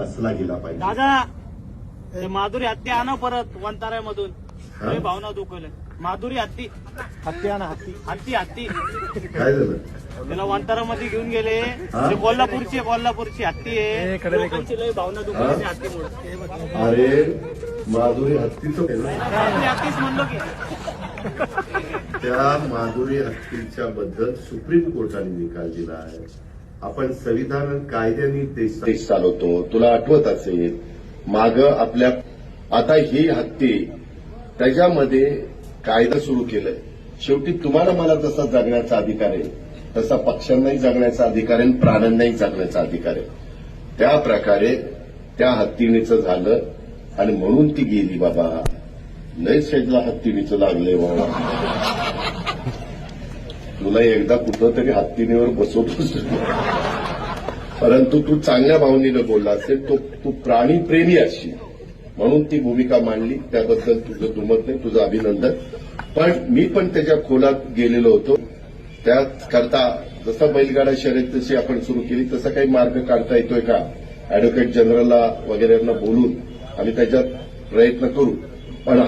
बसला गेला पाहिजे. दादा ते माधुरी हत्ती आणा परत वंताऱ्यामधून. लय भावना दुखवल्या. माधुरी हत्ती हत्ती आणा हत्ती. हत्ती हत्ती काय झालं? त्याला वंतारामध्ये घेऊन गेले. ते कोल्हापूरची हत्ती आहे. लोकांची लय भावना दुखवली हत्तीमुळे. अरे माधुरी हत्तीचं हत्तीच म्हणलो की त्या माधुरी हत्तीच्या बद्दल सुप्रीम कोर्टाने निकाल दिला आहे. आपण संविधान कायद्याने देश चालवतो. तुला आठवत असेल माग आपल्या आता ही हत्ती त्याच्यामध्ये कायदा सुरू केलाय. शेवटी तुम्हाला मला जसा जगण्याचा अधिकार आहे तसा पक्ष्यांनाही जगण्याचा अधिकार आहे, प्राण्यांनाही जगण्याचा अधिकार आहे. त्या प्रकारे त्या हत्तीणीचं झालं आणि म्हणून ती गेली. बाबा लय शेजला हत्तीणीचं लागलंय बाबा. तुला एकदा कुठं तरी हत्तीणीवर बसवतोस, परंतु तू चांगल्या भावनेनं बोलला असेल. तू प्राणीप्रेमी असशील म्हणून ती भूमिका मांडली. त्याबद्दल तुझं दुमत नाही, तुझं अभिनंदन. पण मी पण त्याच्या खोलात गेलेलो होतो. त्याकरता जसं बैलगाडा शर्यत जशी आपण सुरू केली तसा काही मार्ग काढता येतोय का, अॅडव्होकेट जनरलला वगैरेंना बोलून आम्ही त्याच्यात प्रयत्न करू. पण